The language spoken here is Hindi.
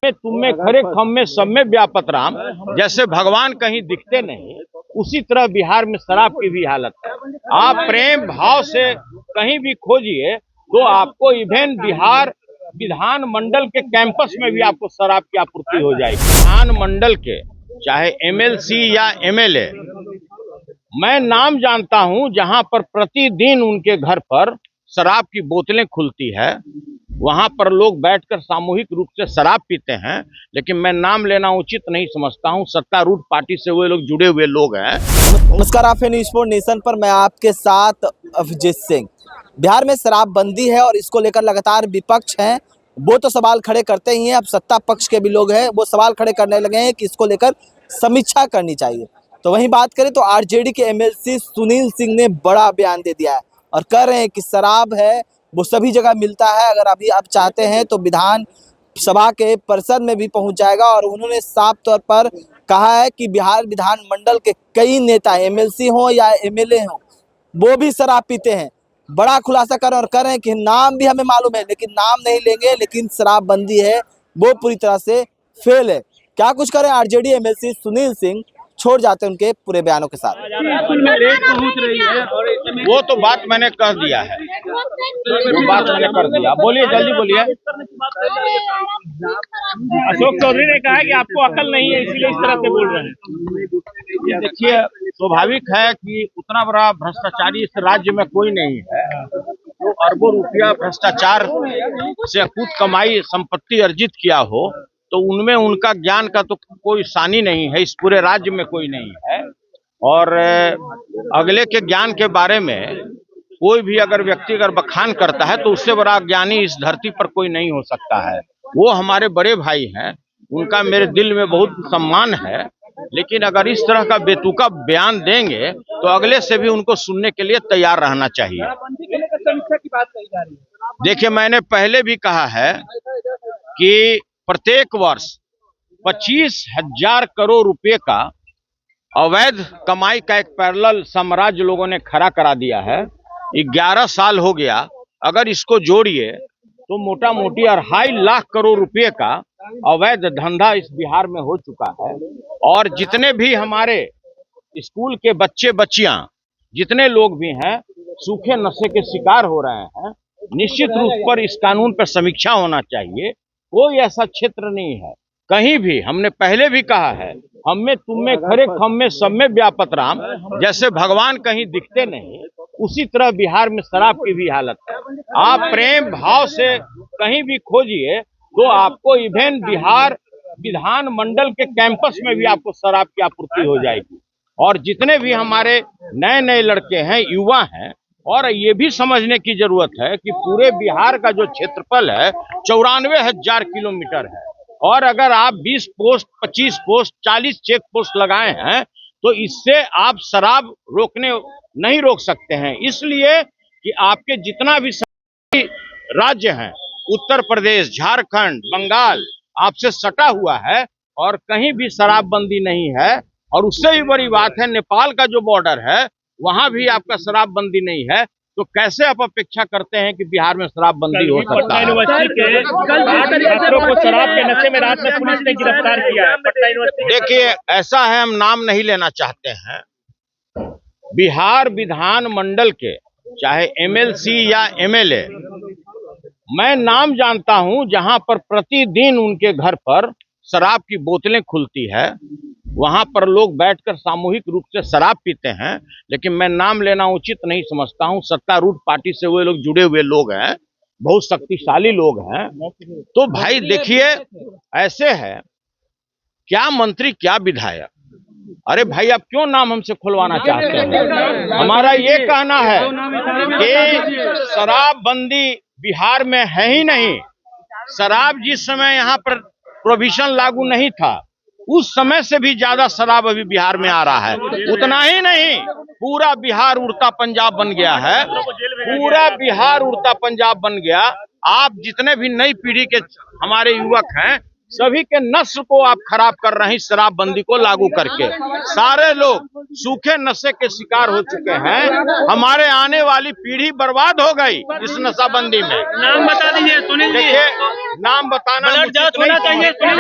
में तुम में खरे खम में सब में व्यापत राम। जैसे भगवान कहीं दिखते नहीं, उसी तरह बिहार में शराब की भी हालत है। आप प्रेम भाव से कहीं भी खोजिए तो आपको इवन बिहार विधान मंडल के कैंपस में भी आपको शराब की आपूर्ति हो जाएगी। विधान मंडल के चाहे एमएलसी या एमएलए, मैं नाम जानता हूं जहां पर प्रतिदिन उनके घर पर शराब की बोतलें खुलती है, वहां पर लोग बैठकर सामूहिक रूप से शराब पीते हैं। लेकिन मैं नाम लेना उचित नहीं समझता हूं, सत्तारूढ़ पार्टी से वो लोग जुड़े हुए लोग हैं। नमस्कार, आप हैं न्यूज़ स्पोर्ट नेशन पर। मैं आपके साथ अभिजीत सिंह। बिहार में शराबबंदी है और इसको लेकर लगातार विपक्ष हैं, वो तो सवाल खड़े करते ही हैं। अब सत्ता पक्ष के भी लोग हैं, वो सवाल खड़े करने लगे हैं कि इसको लेकर समीक्षा करनी चाहिए। तो वहीं बात करें तो आरजेडी के एमएलसी सुनील सिंह ने बड़ा बयान दे दिया है और कह रहे हैं कि शराब है वो सभी जगह मिलता है, अगर अभी आप चाहते हैं तो विधान सभा के परिसर में भी पहुंच जाएगा। और उन्होंने साफ तौर पर कहा है कि बिहार विधान मंडल के कई नेता एमएलसी हों या एमएलए हों, वो भी शराब पीते हैं। बड़ा खुलासा कर और कर रहे हैं कि नाम भी हमें मालूम है लेकिन नाम नहीं लेंगे, लेकिन शराबबंदी है वो पूरी तरह से फेल है। क्या कुछ करें आरजेडी एमएलसी सुनील सिंह, छोड़ जाते हैं उनके पूरे बयानों के साथ। वो तो बात मैंने कह दिया है, वो बात मैंने कर दिया। बोलिए, जल्दी बोलिए। अशोक चौधरी ने कहा कि आपको अकल नहीं है इसीलिए इस तरह से बोल रहे हैं। देखिए, स्वाभाविक है कि उतना बड़ा भ्रष्टाचारी इस राज्य में कोई नहीं है जो अरबों रुपया भ्रष्टाचार से अकूत कमाई संपत्ति अर्जित किया हो, तो उनमें उनका ज्ञान का तो कोई सानी नहीं है, इस पूरे राज्य में कोई नहीं है। और अगले के ज्ञान के बारे में कोई भी अगर व्यक्ति अगर बखान करता है तो उससे बड़ा ज्ञानी इस धरती पर कोई नहीं हो सकता है। वो हमारे बड़े भाई हैं, उनका मेरे दिल में बहुत सम्मान है। लेकिन अगर इस तरह का बेतुका बयान देंगे तो अगले से भी उनको सुनने के लिए तैयार रहना चाहिए। देखिए, मैंने पहले भी कहा है कि प्रत्येक वर्ष 25,000 करोड़ रुपए का अवैध कमाई का एक पैरेलल साम्राज्य लोगों ने खड़ा करा दिया है। 11 साल हो गया, अगर इसको जोड़िए तो मोटा मोटी 2.5 लाख करोड़ रुपए का अवैध धंधा इस बिहार में हो चुका है। और जितने भी हमारे स्कूल के बच्चे बच्चियां, जितने लोग भी हैं, सूखे नशे के शिकार हो रहे हैं। निश्चित रूप पर इस कानून पर समीक्षा होना चाहिए। कोई ऐसा क्षेत्र नहीं है कहीं भी, हमने पहले भी कहा है, हम में तुम में खरे खम में सब में व्यापत राम। जैसे भगवान कहीं दिखते नहीं, उसी तरह बिहार में शराब की भी हालत है। आप प्रेम भाव से कहीं भी खोजिए तो आपको इवन बिहार विधान मंडल के कैंपस में भी आपको शराब की आपूर्ति हो जाएगी। और जितने भी हमारे नए नए लड़के हैं, युवा हैं, और ये भी समझने की जरूरत है कि पूरे बिहार का जो क्षेत्रफल है 94,000 किलोमीटर है। और अगर आप 20 पोस्ट, 25 पोस्ट, 40 चेक पोस्ट लगाए हैं तो इससे आप शराब नहीं रोक सकते हैं। इसलिए कि आपके जितना भी राज्य हैं, उत्तर प्रदेश, झारखंड, बंगाल, आपसे सटा हुआ है और कहीं भी शराबबंदी नहीं है। और उससे भी बड़ी बात है, नेपाल का जो बॉर्डर है वहां भी आपका शराबबंदी नहीं है। तो कैसे आप अपेक्षा करते हैं कि बिहार में शराबबंदी हो सकता है? छात्रों को शराब के नशे में रात में पुलिस ने गिरफ्तार किया है पटना यूनिवर्सिटी। देखिए, ऐसा है, हम नाम नहीं लेना चाहते हैं। बिहार विधान मंडल के चाहे एमएलसी या एमएलए, मैं नाम जानता हूं जहां पर प्रतिदिन उनके घर पर शराब की बोतलें खुलती है, वहां पर लोग बैठकर सामूहिक रूप से शराब पीते हैं। लेकिन मैं नाम लेना उचित नहीं समझता हूं, सत्तारूढ़ पार्टी से वो लोग जुड़े हुए लोग हैं, बहुत शक्तिशाली लोग हैं। तो भाई देखिए, ऐसे है, क्या मंत्री क्या विधायक, अरे भाई आप क्यों नाम हमसे खुलवाना चाहते हैं? हमारा ये कहना है कि शराबबंदी बिहार में है ही नहीं। शराब जिस समय यहाँ पर प्रोहिबिशन लागू नहीं था, उस समय से भी ज्यादा शराब अभी बिहार में आ रहा है। उतना ही नहीं, पूरा बिहार उड़ता पंजाब बन गया है, पूरा बिहार उड़ता पंजाब बन गया। आप जितने भी नई पीढ़ी के हमारे युवक हैं, सभी के नस्ल को आप खराब कर रहे हैं शराबबंदी को लागू करके। सारे लोग सूखे नशे के शिकार हो चुके हैं। हमारे आने वाली पीढ़ी बर्बाद हो गई इस नशाबंदी में। नाम बता दीजिए सुनील जी। देखिए, नाम बताना ब्लड जांच होना चाहिए।